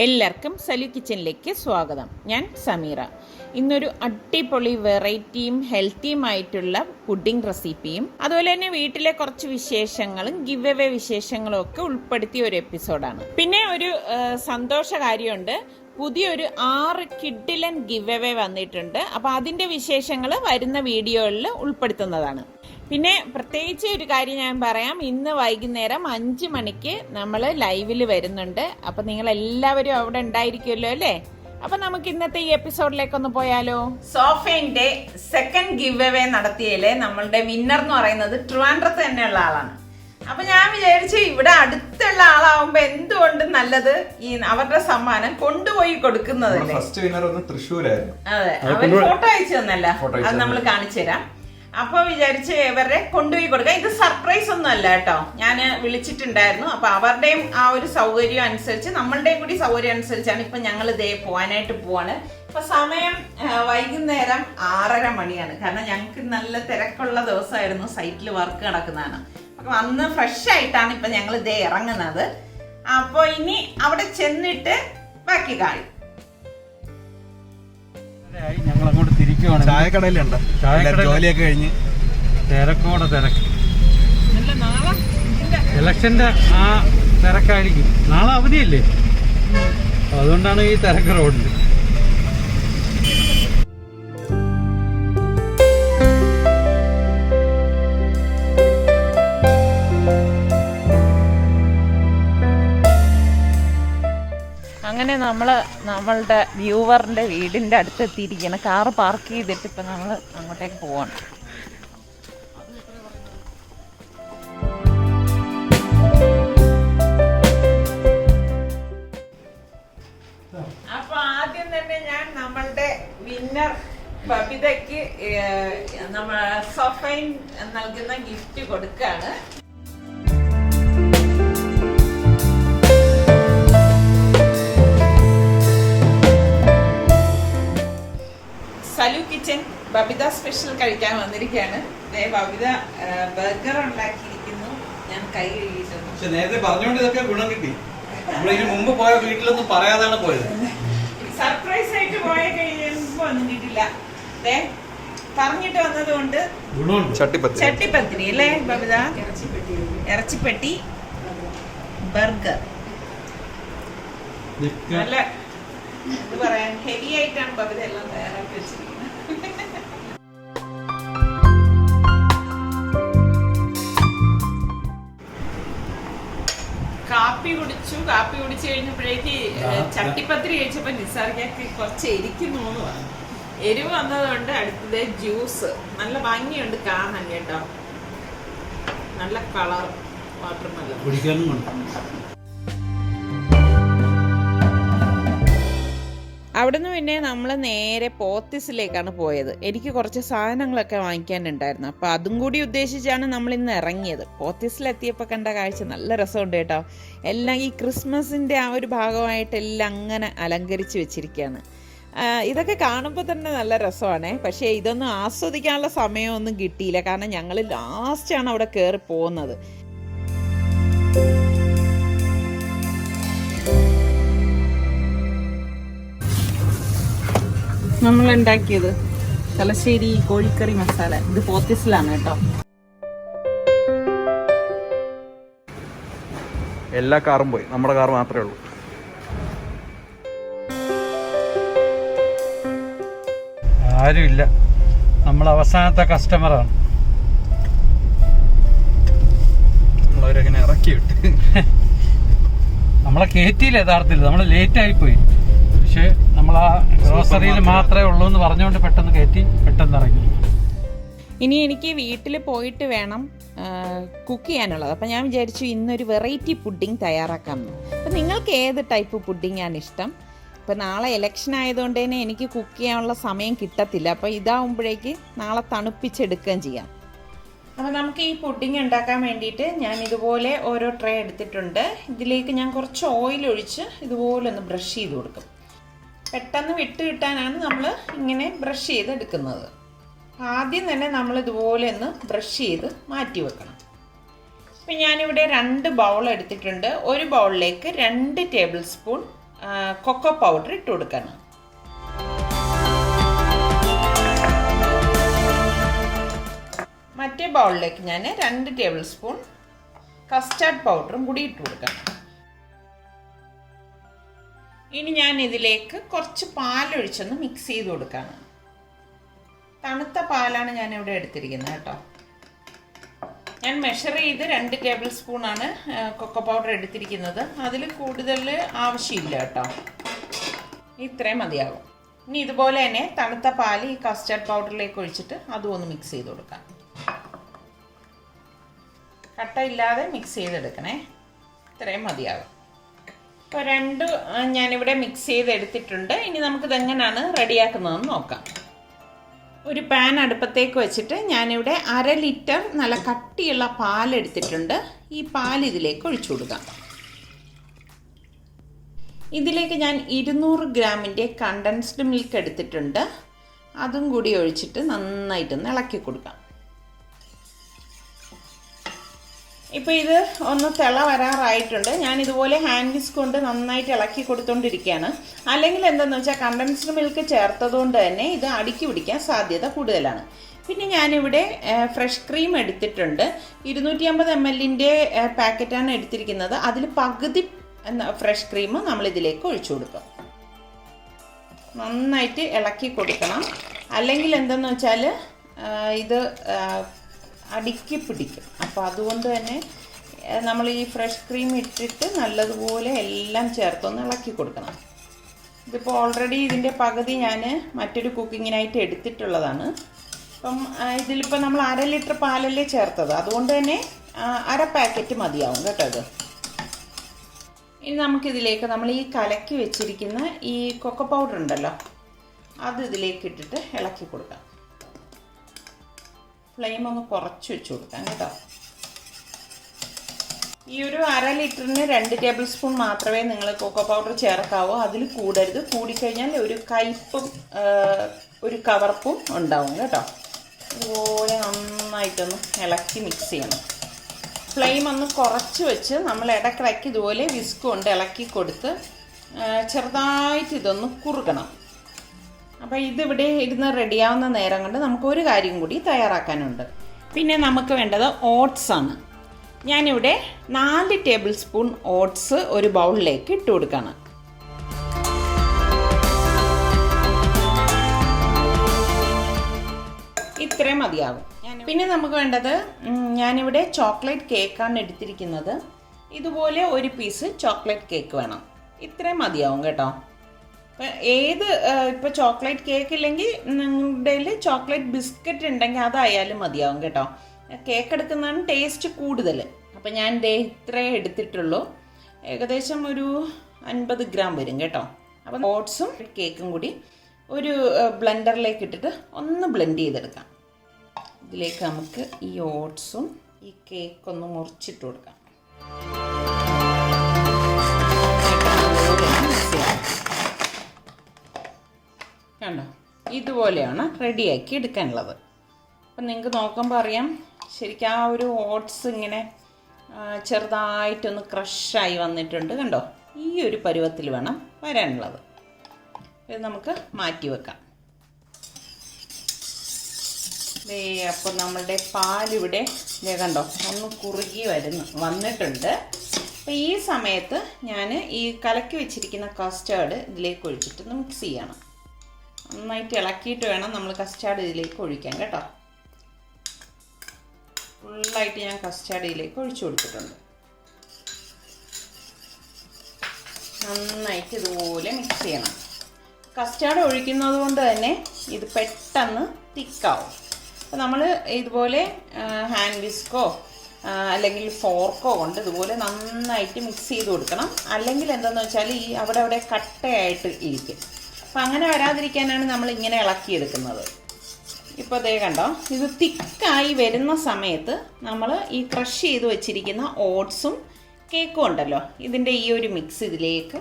എല്ലാവർക്കും സലു കിച്ചനിലേക്ക് സ്വാഗതം. ഞാൻ സമീറ. ഇന്നൊരു അടിപൊളി വെറൈറ്റിയും ഹെൽത്തിയുമായിട്ടുള്ള പുഡിംഗ് റെസിപ്പിയും അതുപോലെ തന്നെ വീട്ടിലെ കുറച്ച് വിശേഷങ്ങളും ഗിവ് അവേ വിശേഷങ്ങളും ഒക്കെ ഉൾപ്പെടുത്തിയ ഒരു എപ്പിസോഡാണ്. പിന്നെ ഒരു സന്തോഷ കാര്യമുണ്ട്, പുതിയൊരു 6 കിഡിലൻ ഗിവ് അവേ വന്നിട്ടുണ്ട്. അപ്പോൾ അതിൻ്റെ വിശേഷങ്ങൾ വരുന്ന വീഡിയോകളിൽ ഉൾപ്പെടുത്തുന്നതാണ്. പിന്നെ പ്രത്യേകിച്ച് ഒരു കാര്യം ഞാൻ പറയാം, ഇന്ന് വൈകുന്നേരം 5 മണിക്ക് നമ്മൾ ലൈവിൽ വരുന്നുണ്ട്. അപ്പം നിങ്ങളെല്ലാവരും അവിടെ ഉണ്ടായിരിക്കുമല്ലോ അല്ലേ? അപ്പം നമുക്ക് ഇന്നത്തെ ഈ എപ്പിസോഡിലേക്കൊന്ന് പോയാലോ. സോഫേന്റെ സെക്കൻഡ് ഗിവ് അവേ നടത്തിയതിലെ നമ്മളുടെ വിന്നർ എന്ന് പറയുന്നത് ട്രിവാൻഡ്രത്ത് തന്നെയുള്ള ആളാണ്. അപ്പൊ ഞാൻ വിചാരിച്ചു ഇവിടെ അടുത്തുള്ള ആളാവുമ്പോ എന്തുകൊണ്ടും നല്ലത് ഈ അവരുടെ സമ്മാനം കൊണ്ടുപോയി കൊടുക്കുന്നതല്ലേ. ഫസ്റ്റ് വിന്നർ ഒന്ന് തൃശ്ശൂരായിരുന്നു. അതെ, അവർ ഫോട്ടോ അയച്ചു തന്നല്ല, അത് നമ്മൾ കാണിച്ചു തരാം. അപ്പൊ വിചാരിച്ച് ഇവരെ കൊണ്ടുപോയി കൊടുക്കാം. ഇത് സർപ്രൈസ് ഒന്നും അല്ല കേട്ടോ, ഞാൻ വിളിച്ചിട്ടുണ്ടായിരുന്നു. അപ്പൊ അവരുടെയും ആ ഒരു സൗകര്യം അനുസരിച്ച് നമ്മളുടെയും കൂടി സൗകര്യം അനുസരിച്ചാണ് ഇപ്പൊ ഞങ്ങൾ ഇതേ പോവാനായിട്ട് പോവാണ്. ഇപ്പൊ സമയം വൈകുന്നേരം 6:30 മണിയാണ്. കാരണം ഞങ്ങൾക്ക് നല്ല തിരക്കുള്ള ദിവസമായിരുന്നു, സൈറ്റിൽ വർക്ക് നടക്കുന്നതാണ്. അപ്പൊ അന്ന് ഫ്രഷ് ആയിട്ടാണ് ഇപ്പൊ ഞങ്ങൾ ഇതേ ഇറങ്ങുന്നത്. അപ്പൊ ഇനി അവിടെ ചെന്നിട്ട് ബാക്കി കാര്യം. ഞങ്ങൾ അങ്ങോട്ട് തിരിക്കുവാണ്. ചായക്കടയിലുണ്ട്, ജോലിയൊക്കെ കഴിഞ്ഞ് തിരക്കോടെ തിരക്ക്. ഇലക്ഷന്റെ ആ തിരക്കായിരിക്കും. നാളെ അവധിയല്ലേ, അതുകൊണ്ടാണ് ഈ തിരക്ക് റോഡിൽ. അങ്ങനെ നമ്മളുടെ വ്യൂവറിൻ്റെ വീടിൻ്റെ അടുത്ത് എത്തിയിരിക്കുകയാണ്. കാറ് പാർക്ക് ചെയ്തിട്ട് ഇപ്പം നമ്മൾ അങ്ങോട്ടേക്ക് പോവാണ്. അപ്പോൾ ആദ്യം തന്നെ ഞാൻ നമ്മളുടെ വിന്നർ ബബിതയ്ക്ക് സൊഫൈൻ നൽകുന്ന ഗിഫ്റ്റ് കൊടുക്കുകയാണ്. സലു കിച്ചൻ ബബിത സ്പെഷ്യൽ കഴിക്കാൻ വന്നിരിക്കുകയാണ്. ബബിത ബർഗർ ഉണ്ടാക്കിയിരിക്കുന്നു. ഞാൻ കൈ കഴുകിയിട്ടുണ്ട്. പക്ഷെ നേരത്തെ പറഞ്ഞുകൊണ്ട് ഇതൊക്കെ ഗുണം കിട്ടി. നമ്മളിതിന് മുമ്പ് പോയ വീട്ടിലൊന്നും പറയാതാണ് പോയത്. സർപ്രൈസ് ആയിട്ട് പോയ കഴിയുമ്പോ ഒന്നും കിട്ടില്ല. പറഞ്ഞിട്ട് വന്നത് കൊണ്ട് ചട്ടിപ്പത്തിരി അല്ലേ ബബിത? ഇറച്ചിപ്പെട്ടി ബർഗർ നല്ല ഇത് പറയാൻ ഹെവി ആയിട്ടാണ് ബബിത എല്ലാം തയ്യാറാക്കി വെച്ചിരിക്കുന്നത്. കാപ്പി കുടിച്ചു കഴിഞ്ഞപ്പോഴേക്ക് ചട്ടിപ്പത്തിരി കഴിച്ചപ്പോ നിസാർക്കൊക്കെ കുറച്ച് എരിക്കുന്നു എന്ന് പറഞ്ഞു. എരിവ് വന്നതുകൊണ്ട് അടുത്തത് ജ്യൂസ്. നല്ല ഭംഗിയുണ്ട് കാണാൻ കേട്ടോ, നല്ല കളർ വാട്ടർമെലൺ. അവിടുന്ന് പിന്നെ നമ്മൾ നേരെ പോത്തീസിലേക്കാണ് പോയത്. എനിക്ക് കുറച്ച് സാധനങ്ങളൊക്കെ വാങ്ങിക്കാനുണ്ടായിരുന്നു. അപ്പോൾ അതും കൂടി ഉദ്ദേശിച്ചാണ് നമ്മൾ ഇന്ന് ഇറങ്ങിയത്. പോത്തീസിലെത്തിയപ്പോൾ കണ്ട കാഴ്ച നല്ല രസമുണ്ട് കേട്ടോ. എല്ലാം ഈ ക്രിസ്മസിൻ്റെ ആ ഒരു ഭാഗമായിട്ട് എല്ലാം അങ്ങനെ അലങ്കരിച്ച് വെച്ചിരിക്കുകയാണ്. ഇതൊക്കെ കാണുമ്പോൾ തന്നെ നല്ല രസമാണ്. പക്ഷേ ഇതൊന്നും ആസ്വദിക്കാനുള്ള സമയമൊന്നും കിട്ടിയില്ല, കാരണം ഞങ്ങൾ ലാസ്റ്റാണ് അവിടെ കയറി പോകുന്നത്. നമ്മൾ ഉണ്ടാക്കിയത് തലശ്ശേരി കോഴിക്കറി മസാല. ഇത് പോത്തീസിലാണ് കേട്ടോ. എല്ലാ കാറും പോയി, നമ്മുടെ കാർ മാത്രമേ ഉള്ളൂ. ആരുമില്ല, നമ്മൾ അവസാനത്തെ കസ്റ്റമറാണ്. നമ്മളവരെങ്ങനെ ഇറക്കി വിട്ട് നമ്മളെ കയറ്റിയില്ല യഥാർത്ഥത്തിൽ, നമ്മൾ ലേറ്റ് ആയിപ്പോയി. പക്ഷെ നമ്മൾ ആ ഗ്രോസറിയിൽ മാത്രമേ ഉള്ളൂ എന്ന് പറഞ്ഞുകൊണ്ട് പെട്ടെന്ന് കയറ്റി, പെട്ടെന്ന് ഇറങ്ങി. ഇനി എനിക്ക് വീട്ടിൽ പോയിട്ട് വേണം കുക്ക് ചെയ്യാനുള്ളത്. അപ്പം ഞാൻ വിചാരിച്ചു ഇന്നൊരു വെറൈറ്റി പുഡിംഗ് തയ്യാറാക്കാമെന്ന്. അപ്പം നിങ്ങൾക്ക് ഏത് ടൈപ്പ് പുഡിംഗാണ് ഇഷ്ടം? ഇപ്പം നാളെ ഇലക്ഷൻ ആയതുകൊണ്ട് തന്നെ എനിക്ക് കുക്ക് ചെയ്യാനുള്ള സമയം കിട്ടത്തില്ല. അപ്പോൾ ഇതാവുമ്പോഴേക്ക് നാളെ തണുപ്പിച്ചെടുക്കുകയും ചെയ്യാം. അപ്പോൾ നമുക്ക് ഈ പുഡിംഗ് ഉണ്ടാക്കാൻ വേണ്ടിയിട്ട് ഞാൻ ഇതുപോലെ ഓരോ ട്രേ എടുത്തിട്ടുണ്ട്. ഇതിലേക്ക് ഞാൻ കുറച്ച് ഓയിൽ ഒഴിച്ച് ഇതുപോലെ ഒന്ന് ബ്രഷ് ചെയ്ത് കൊടുക്കും. പെട്ടെന്ന് വിട്ട് കിട്ടാനാണ് നമ്മൾ ഇങ്ങനെ ബ്രഷ് ചെയ്തെടുക്കുന്നത്. ആദ്യം തന്നെ നമ്മൾ ഇതുപോലെ ഒന്ന് ബ്രഷ് ചെയ്ത് മാറ്റി വെക്കണം. ഇപ്പം ഞാനിവിടെ 2 ബൗൾ എടുത്തിട്ടുണ്ട്. ഒരു ബൗളിലേക്ക് 2 ടേബിൾ സ്പൂൺ കൊക്കോ പൗഡർ ഇട്ട് കൊടുക്കണം. മറ്റേ ബൗളിലേക്ക് ഞാൻ 2 ടേബിൾ സ്പൂൺ കസ്റ്റാർഡ് പൗഡറും കൂടി ഇട്ട് കൊടുക്കണം. ഇനി ഞാൻ ഇതിലേക്ക് കുറച്ച് പാലൊഴിച്ചൊന്ന് മിക്സ് ചെയ്ത് കൊടുക്കുകയാണ്. തണുത്ത പാലാണ് ഞാനിവിടെ എടുത്തിരിക്കുന്നത് കേട്ടോ. ഞാൻ മെഷർ ചെയ്ത് 2 ടേബിൾ സ്പൂണാണ് കൊക്കോ പൗഡർ എടുത്തിരിക്കുന്നത്. അതിൽ കൂടുതൽ ആവശ്യമില്ല കേട്ടോ, ഇത്രയും മതിയാകും. ഇനി ഇതുപോലെ തന്നെ തണുത്ത പാൽ ഈ കസ്റ്റാർഡ് പൗഡറിലേക്ക് ഒഴിച്ചിട്ട് അതും ഒന്ന് മിക്സ് ചെയ്ത് കൊടുക്കാം. കട്ടയില്ലാതെ മിക്സ് ചെയ്തെടുക്കണേ, ഇത്രയും മതിയാകും. ഇപ്പോൾ 2 ഞാനിവിടെ മിക്സ് ചെയ്തെടുത്തിട്ടുണ്ട്. ഇനി നമുക്കിതെങ്ങനെയാണ് റെഡിയാക്കുന്നതെന്ന് നോക്കാം. ഒരു പാൻ അടുപ്പത്തേക്ക് വെച്ചിട്ട് ഞാനിവിടെ 1/2 ലിറ്റർ നല്ല കട്ടിയുള്ള പാലെടുത്തിട്ടുണ്ട്. ഈ പാൽ ഇതിലേക്ക് ഒഴിച്ചു കൊടുക്കാം. ഇതിലേക്ക് ഞാൻ 200 ഗ്രാമിൻ്റെ കണ്ടൻസ്ഡ് മിൽക്ക് എടുത്തിട്ടുണ്ട്. അതും കൂടി ഒഴിച്ചിട്ട് നന്നായിട്ടൊന്ന് ഇളക്കി കൊടുക്കാം. ഇപ്പോൾ ഇത് ഒന്ന് തിള വരാറായിട്ടുണ്ട്. ഞാനിതുപോലെ ഹാൻഡ് വിസ്ക് കൊണ്ട് നന്നായിട്ട് ഇളക്കി കൊടുത്തുകൊണ്ടിരിക്കുകയാണ്. അല്ലെങ്കിൽ എന്താണെന്ന് വെച്ചാൽ കണ്ടൻസ്ഡ് മിൽക്ക് ചേർത്തതുകൊണ്ട് തന്നെ ഇത് അടുക്കി പിടിക്കാൻ സാധ്യത കൂടുതലാണ്. പിന്നെ ഞാനിവിടെ ഫ്രഷ് ക്രീം എടുത്തിട്ടുണ്ട്. 250 ml പാക്കറ്റാണ് എടുത്തിരിക്കുന്നത്. അതിൽ പകുതി ഫ്രഷ് ക്രീം നമ്മളിതിലേക്ക് ഒഴിച്ചു കൊടുക്കും. നന്നായിട്ട് ഇളക്കി കൊടുക്കണം. അല്ലെങ്കിൽ എന്തെന്ന് വെച്ചാൽ ഇത് അടുക്കി പിടിക്കും. അപ്പോൾ അതുകൊണ്ട് തന്നെ നമ്മൾ ഈ ഫ്രഷ് ക്രീം ഇട്ടിട്ട് നല്ലതുപോലെ എല്ലാം ചേർത്തൊന്ന് ഇളക്കി കൊടുക്കണം. ഇതിപ്പോൾ ഓൾറെഡി ഇതിൻ്റെ പകുതി ഞാൻ മറ്റൊരു കുക്കിങ്ങിനായിട്ട് എടുത്തിട്ടുള്ളതാണ്. അപ്പം ഇതിലിപ്പോൾ നമ്മൾ 1/2 ലിറ്റർ പാലല്ലേ ചേർത്തത്, അതുകൊണ്ട് തന്നെ 1/2 പാക്കറ്റ് മതിയാവും കേട്ടോ ഇത്. ഇനി നമുക്കിതിലേക്ക് നമ്മൾ ഈ കലക്കി വെച്ചിരിക്കുന്ന ഈ കൊക്കോ പൗഡർ ഉണ്ടല്ലോ, അത് ഇതിലേക്ക് ഇട്ടിട്ട് ഇളക്കി കൊടുക്കാം. ഫ്ലെയിം ഒന്ന് കുറച്ച് വെച്ച് കൊടുക്കാം കേട്ടോ. ഈ ഒരു 1/2 ലിറ്ററിന് 2 ടേബിൾ സ്പൂൺ മാത്രമേ നിങ്ങൾ കൊക്കോ പൗഡർ ചേർക്കാവൂ. അതിൽ കൂടരുത്. കൂടിക്കഴിഞ്ഞാൽ ഒരു കയ്പും ഒരു കവർപ്പും ഉണ്ടാവും കേട്ടോ. അതുപോലെ നന്നായിട്ടൊന്ന് ഇളക്കി മിക്സ് ചെയ്യണം. ഫ്ലെയിം ഒന്ന് കുറച്ച് വെച്ച് നമ്മൾ ഇടയ്ക്കിടയ്ക്ക് ഇതുപോലെ വിസ്ക് കൊണ്ട് ഇളക്കി കൊടുത്ത് ചെറുതായിട്ട് ഇതൊന്ന് കുറുകണം. അപ്പോൾ ഇതിവിടെ ഇരുന്ന് റെഡിയാവുന്ന നേരം കൊണ്ട് നമുക്കൊരു കാര്യം കൂടി തയ്യാറാക്കാനുണ്ട്. പിന്നെ നമുക്ക് വേണ്ടത് ഓട്സ് ആണ്. ഞാനിവിടെ 4 ടേബിൾ സ്പൂൺ ഓട്സ് ഒരു ബൗളിലേക്ക് ഇട്ട് കൊടുക്കണം. ഇത്രയും മതിയാകും. പിന്നെ നമുക്ക് വേണ്ടത്, ഞാനിവിടെ ചോക്ലേറ്റ് കേക്കാണ് എടുത്തിരിക്കുന്നത്. ഇതുപോലെ ഒരു പീസ് ചോക്ലേറ്റ് കേക്ക് വേണം. ഇത്രയും മതിയാവും കേട്ടോ. ഇപ്പോൾ ചോക്ലേറ്റ് കേക്ക് ഇല്ലെങ്കിൽ നിങ്ങളുടെ ചോക്ലേറ്റ് ബിസ്ക്കറ്റ് ഉണ്ടെങ്കിൽ അതായാലും മതിയാവും കേട്ടോ. കേക്ക് എടുക്കുന്നതാണ് ടേസ്റ്റ് കൂടുതൽ. അപ്പം ഞാൻ ഇത്രേ എടുത്തിട്ടുള്ളൂ. ഏകദേശം ഒരു 50 ഗ്രാം വരും കേട്ടോ. അപ്പം ഓട്സും കേക്കും കൂടി ഒരു ബ്ലെൻഡറിലേക്ക് ഇട്ടിട്ട് ഒന്ന് ബ്ലെൻഡ് ചെയ്തെടുക്കാം. ഇതിലേക്ക് നമുക്ക് ഈ ഓട്സും ഈ കേക്കൊന്ന് മുറിച്ചിട്ട് കൊടുക്കാം. കണ്ടോ, ഇതുപോലെയാണ് റെഡിയാക്കി എടുക്കാനുള്ളത്. അപ്പം നിങ്ങൾക്ക് നോക്കുമ്പോൾ അറിയാം, ശരിക്കും ആ ഒരു ഓട്സ് ഇങ്ങനെ ചെറുതായിട്ടൊന്ന് ക്രഷായി വന്നിട്ടുണ്ട്. കണ്ടോ, ഈ ഒരു പരുവത്തിൽ വേണം വരാനുള്ളത്. ഇത് നമുക്ക് മാറ്റി വെക്കാം. അപ്പോൾ നമ്മളുടെ പാലിവിടെ കണ്ടോ ഒന്ന് കുറുകി വന്നിട്ടുണ്ട്. അപ്പോൾ ഈ സമയത്ത് ഞാൻ ഈ കലക്കി വെച്ചിരിക്കുന്ന കസ്റ്റാർഡ് ഇതിലേക്ക് ഒഴിച്ചിട്ട് മിക്സ് ചെയ്യണം. നന്നായിട്ട് ഇളക്കിയിട്ട് വേണം നമ്മൾ കസ്റ്റാർഡ് ഇതിലേക്ക് ഒഴിക്കാൻ കേട്ടോ. ഫുള്ളായിട്ട് ഞാൻ കസ്റ്റാർഡ് ഇതിലേക്ക് ഒഴിച്ചു കൊടുത്തിട്ടുണ്ട്. നന്നായിട്ട് ഇതുപോലെ മിക്സ് ചെയ്യണം. കസ്റ്റാർഡ് ഒഴിക്കുന്നത് കൊണ്ട് തന്നെ ഇത് പെട്ടെന്ന് തിക്കാവും. അപ്പോൾ നമ്മൾ ഇതുപോലെ ഹാൻഡ് വിസ്കോ അല്ലെങ്കിൽ ഫോർക്കോ കൊണ്ട് ഇതുപോലെ നന്നായിട്ട് മിക്സ് ചെയ്ത് കൊടുക്കണം. അല്ലെങ്കിൽ എന്താണെന്ന് വെച്ചാൽ ഈ അവിടെ കട്ടയായിട്ട് ഇരിക്കും. അപ്പം അങ്ങനെ വരാതിരിക്കാനാണ് നമ്മൾ ഇങ്ങനെ ഇളക്കിയെടുക്കുന്നത്. ഇപ്പോൾ അതേ കണ്ടോ, ഇത് തിക്കായി വരുന്ന സമയത്ത് നമ്മൾ ഈ ക്രഷ് ചെയ്ത് വെച്ചിരിക്കുന്ന ഓട്സും കേക്കും ഉണ്ടല്ലോ, ഇതിൻ്റെ ഈ ഒരു മിക്സ് ഇതിലേക്ക്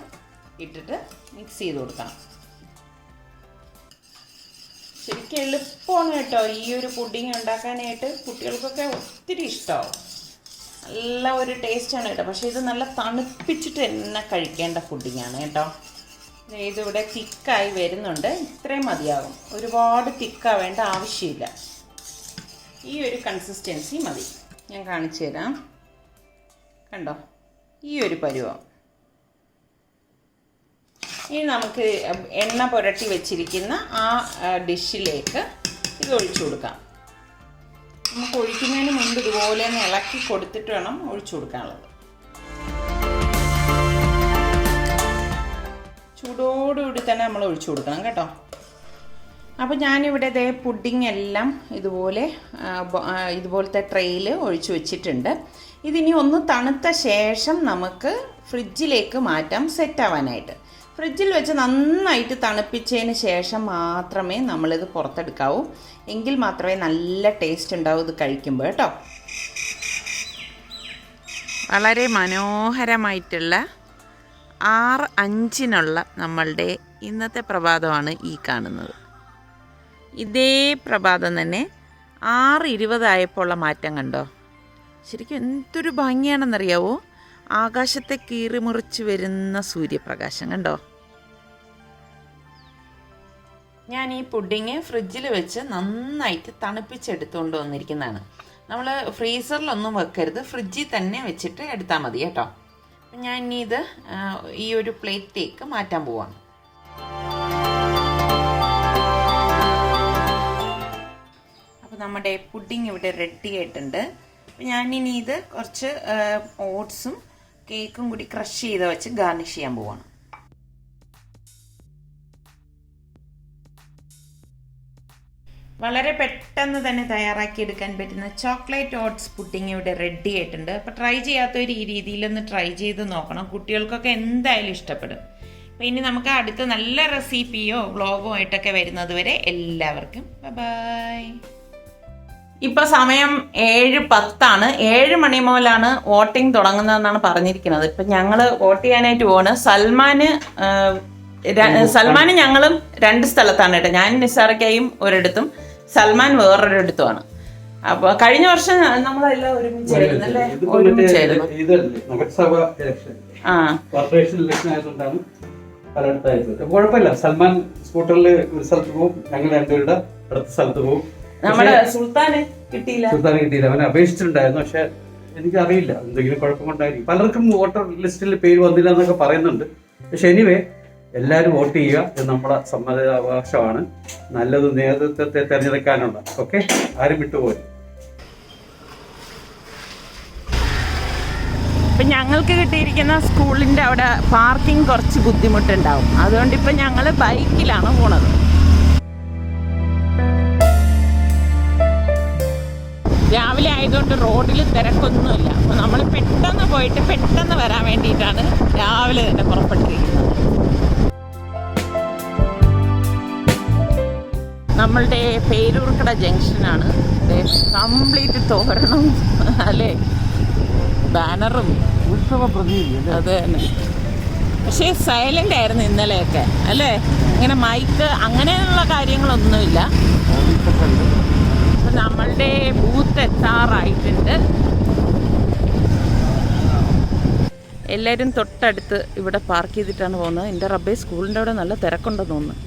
ഇട്ടിട്ട് മിക്സ് ചെയ്ത് കൊടുക്കണം. ശരിക്കും എളുപ്പമാണ് കേട്ടോ ഈ ഒരു പുഡിങ് ഉണ്ടാക്കാനായിട്ട്. കുട്ടികൾക്കൊക്കെ ഒത്തിരി ഇഷ്ടമാവും. നല്ല ഒരു ടേസ്റ്റാണ് കേട്ടോ. പക്ഷേ ഇത് നല്ല തണുപ്പിച്ചിട്ട് തന്നെ കഴിക്കേണ്ട പുഡിങ്ങാണ് കേട്ടോ. ഇതിവിടെ തിക്കായി വരുന്നുണ്ട്. ഇത്രയും മതിയാകും, ഒരുപാട് തിക്കാവേണ്ട ആവശ്യമില്ല. ഈ ഒരു കൺസിസ്റ്റൻസി മതി. ഞാൻ കാണിച്ചു തരാം. കണ്ടോ, ഈ ഒരു പരുവം. ഇനി നമുക്ക് എണ്ണ പുരട്ടി വെച്ചിരിക്കുന്ന ആ ഡിഷിലേക്ക് ഇത് ഒഴിച്ചു കൊടുക്കാം. നമുക്ക് ഒഴിക്കുന്നതിന് മുമ്പ് ഇതുപോലെ ഒന്ന് ഇളക്കി കൊടുത്തിട്ട് വേണം ഒഴിച്ചു കൊടുക്കാനുള്ളത്. ചൂടോടുകൂടി തന്നെ നമ്മൾ ഒഴിച്ചു കൊടുക്കണം കേട്ടോ. അപ്പോൾ ഞാനിവിടെ ദേ പുഡിംഗ് എല്ലാം ഇതുപോലത്തെ ട്രെയിൽ ഒഴിച്ചു വെച്ചിട്ടുണ്ട്. ഇതിനി ഒന്ന് തണുത്ത ശേഷം നമുക്ക് ഫ്രിഡ്ജിലേക്ക് മാറ്റാം സെറ്റാവാനായിട്ട്. ഫ്രിഡ്ജിൽ വെച്ച് നന്നായിട്ട് തണുപ്പിച്ചതിന് ശേഷം മാത്രമേ നമ്മളിത് പുറത്തെടുക്കാവൂ. എങ്കിൽ മാത്രമേ നല്ല ടേസ്റ്റ് ഉണ്ടാവൂ ഇത് കഴിക്കുമ്പോൾ കേട്ടോ. വളരെ മനോഹരമായിട്ടുള്ള 6:05 നമ്മളുടെ ഇന്നത്തെ പ്രഭാതമാണ് ഈ കാണുന്നത്. ഇതേ പ്രഭാതം തന്നെ 6:20 ഉള്ള മാറ്റം കണ്ടോ. ശരിക്കും എന്തൊരു ഭംഗിയാണെന്നറിയാവോ, ആകാശത്തെ കീറിമുറിച്ച് വരുന്ന സൂര്യപ്രകാശം കണ്ടോ. ഞാൻ ഈ പുഡിങ് ഫ്രിഡ്ജിൽ വെച്ച് നന്നായിട്ട് തണുപ്പിച്ചെടുത്തുകൊണ്ട് വന്നിരിക്കുന്നതാണ്. നമ്മൾ ഫ്രീസറിലൊന്നും വെക്കരുത്, ഫ്രിഡ്ജിൽ തന്നെ വെച്ചിട്ട് എടുത്താൽ മതി കേട്ടോ. ഞാൻ ഇനി ഇത് ഈ ഒരു പ്ലേറ്റിലേക്ക് മാറ്റാൻ പോവാണ്. അപ്പോൾ നമ്മുടെ പുഡിങ് ഇവിടെ റെഡി ആയിട്ടുണ്ട്. അപ്പോൾ ഞാനിനി ഇത് കുറച്ച് ഓട്സും കേക്കും കൂടി ക്രഷ് ചെയ്ത് വെച്ച് ഗാർണിഷ് ചെയ്യാൻ പോവാണ്. വളരെ പെട്ടെന്ന് തന്നെ തയ്യാറാക്കിയെടുക്കാൻ പറ്റുന്ന ചോക്ലേറ്റ് ഓട്സ് പുഡിങ് ഇവിടെ റെഡി ആയിട്ടുണ്ട്. അപ്പോൾ ട്രൈ ചെയ്യാത്തവർ ഈ രീതിയിലൊന്ന് ട്രൈ ചെയ്ത് നോക്കണം. കുട്ടികൾക്കൊക്കെ എന്തായാലും ഇഷ്ടപ്പെടും. അപ്പോൾ ഇനി നമുക്ക് അടുത്ത നല്ല റെസിപ്പിയോ വ്ളോഗോ ആയിട്ടൊക്കെ വരുന്നത് വരെ എല്ലാവർക്കും ബൈ. ഇപ്പോൾ സമയം 7:10. 7 മണി മുതലാണ് വോട്ടിംഗ് തുടങ്ങുന്നതെന്നാണ് പറഞ്ഞിരിക്കുന്നത്. ഇപ്പം ഞങ്ങൾ വോട്ട് ചെയ്യാനായിട്ട് പോവാണ്. സൽമാന് ഞങ്ങളും 2 സ്ഥലത്താണ് കേട്ടോ. ഞാൻ നിസാറയ്ക്കായും ഒരിടത്തും, സൽമാൻ വേറൊരിടത്തുമാണ്. അപ്പോൾ കഴിഞ്ഞ വർഷം നമ്മളെല്ലാം ഒരുമിച്ചായിരുന്നു അല്ലേ? ഒരുമിച്ചായിരുന്നു. കുഴപ്പമില്ല. സൽമാൻ സ്കൂട്ടറിൽ ഒരു സ്ഥലത്ത് പോകും, ഞങ്ങൾ 2 പേരുടെ അടുത്ത സ്ഥലത്ത് പോകും. നമ്മുടെ സുൽത്താന് കിട്ടിയില്ല. അവനെ അപേക്ഷിച്ചിട്ടുണ്ടായിരുന്നു, പക്ഷെ എനിക്കറിയില്ല എന്തെങ്കിലും കുഴപ്പം കൊണ്ടായിരിക്കും. പലർക്കും വോട്ടർ ലിസ്റ്റിൽ പേര് വന്നില്ല എന്നൊക്കെ പറയുന്നുണ്ട്. പക്ഷെ എനിവേ എല്ലാവരും വോട്ട് ചെയ്യുക, ഇത് നമ്മുടെ സമ്മതിദാവകാശമാണ്. നല്ലത് നേതൃത്വത്തെ തിരഞ്ഞെടുക്കാനുള്ള. ഓക്കെ, ആരും വിട്ടുപോയി. ഇപ്പം ഞങ്ങൾക്ക് കിട്ടിയിരിക്കുന്ന സ്കൂളിൻ്റെ അവിടെ പാർക്കിംഗ് കുറച്ച് ബുദ്ധിമുട്ടുണ്ടാവും. അതുകൊണ്ട് ഇപ്പം ഞങ്ങൾ ബൈക്കിലാണ് പോണത്. രാവിലെ ആയതുകൊണ്ട് റോഡിൽ തിരക്കൊന്നുമില്ല. അപ്പോൾ നമ്മൾ പെട്ടെന്ന് പോയിട്ട് പെട്ടെന്ന് വരാൻ വേണ്ടിയിട്ടാണ് രാവിലെ തന്നെ പുറപ്പെട്ടിരിക്കുന്നത്. നമ്മളുടെ പേരൂർക്കട ജംഗ്ഷനാണ്. കംപ്ലീറ്റ് തോരണം അല്ലേ, ബാനറും അത് തന്നെ. പക്ഷേ സൈലൻ്റ് ആയിരുന്നു ഇന്നലെയൊക്കെ അല്ലേ, ഇങ്ങനെ മൈക്ക് അങ്ങനെയുള്ള കാര്യങ്ങളൊന്നുമില്ല. നമ്മളുടെ ബൂത്ത് എത്താറായിട്ടുണ്ട്. എല്ലാവരും തൊട്ടടുത്ത് ഇവിടെ പാർക്ക് ചെയ്തിട്ടാണ് പോകുന്നത്. എൻ്റെ റബ്ബേ, സ്കൂളിൻ്റെ അവിടെ നല്ല തിരക്കുണ്ടെന്ന് തോന്നുന്നു.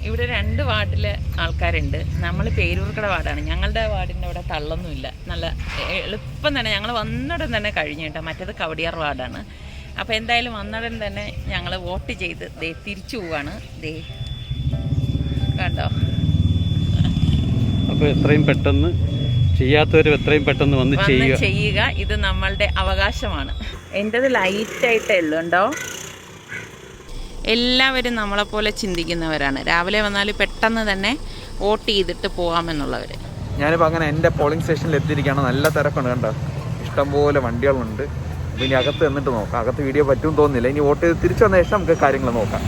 ഇവിടെ 2 വാർഡിലെ ആൾക്കാരുണ്ട്. നമ്മൾ പേരൂർക്കട വാർഡാണ്. ഞങ്ങളുടെ വാർഡിൻ്റെ അവിടെ തള്ളൊന്നുമില്ല. നല്ല എളുപ്പം തന്നെ ഞങ്ങൾ വന്നിടം തന്നെ കഴിഞ്ഞു കേട്ടോ. മറ്റേത് കവടിയാർ വാർഡാണ്. അപ്പോൾ എന്തായാലും വന്നിടം തന്നെ ഞങ്ങൾ വോട്ട് ചെയ്ത് തിരിച്ചു പോവാണ്. കണ്ടോ. അപ്പോൾ എത്രയും പെട്ടെന്ന് ചെയ്യാത്തവരും എത്രയും പെട്ടെന്ന് വന്ന് ചെയ്യുക. ഇത് നമ്മളുടെ അവകാശമാണ്. എൻ്റെത് ലൈറ്റായിട്ടേ ഉള്ളൂ ഉണ്ടോ. എല്ലാവരും നമ്മളെപ്പോലെ ചിന്തിക്കുന്നവരാണ്. രാവിലെ വന്നാൽ പെട്ടെന്ന് തന്നെ വോട്ട് ചെയ്തിട്ട് പോകാമെന്നുള്ളവർ. ഞാനിപ്പോൾ അങ്ങനെ എൻ്റെ പോളിംഗ് സ്റ്റേഷനിൽ എത്തിയിരിക്കുകയാണ്. നല്ല തിരക്കുണ്ട് കണ്ടോ, ഇഷ്ടംപോലെ വണ്ടികളുണ്ട്. അപ്പോൾ ഇനി അകത്ത് നിന്നിട്ട് നോക്കാം. അകത്ത് വീഡിയോ പറ്റുമെന്ന് തോന്നുന്നില്ല. ഇനി വോട്ട് ചെയ്ത് തിരിച്ചു വന്ന ശേഷം നമുക്ക് കാര്യങ്ങൾ നോക്കാം.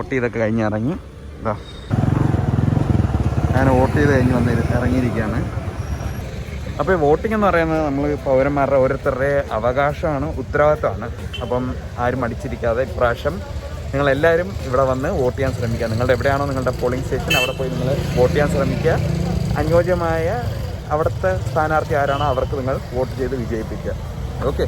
വോട്ട് ചെയ്തൊക്കെ കഴിഞ്ഞ് ഇറങ്ങി. ഇതാ ഞാൻ വോട്ട് ചെയ്ത് കഴിഞ്ഞ് ഇറങ്ങിയിരിക്കുകയാണ്. അപ്പോൾ ഈ വോട്ടിംഗ് എന്ന് പറയുന്നത് നമ്മൾ പൗരന്മാരുടെ ഓരോരുത്തരുടെ അവകാശമാണ്, ഉത്തരവാദിത്തമാണ്. അപ്പം ആരും മടിച്ചിരിക്കാതെ ഇപ്രാവശ്യം നിങ്ങളെല്ലാവരും ഇവിടെ വന്ന് വോട്ട് ചെയ്യാൻ ശ്രമിക്കുക. നിങ്ങളുടെ എവിടെയാണോ നിങ്ങളുടെ പോളിംഗ് സ്റ്റേഷൻ അവിടെ പോയി നിങ്ങൾ വോട്ട് ചെയ്യാൻ ശ്രമിക്കുക. അനുയോജ്യമായ അവിടുത്തെ സ്ഥാനാർത്ഥി ആരാണോ അവർക്ക് നിങ്ങൾ വോട്ട് ചെയ്ത് വിജയിപ്പിക്കുക. ഓക്കെ.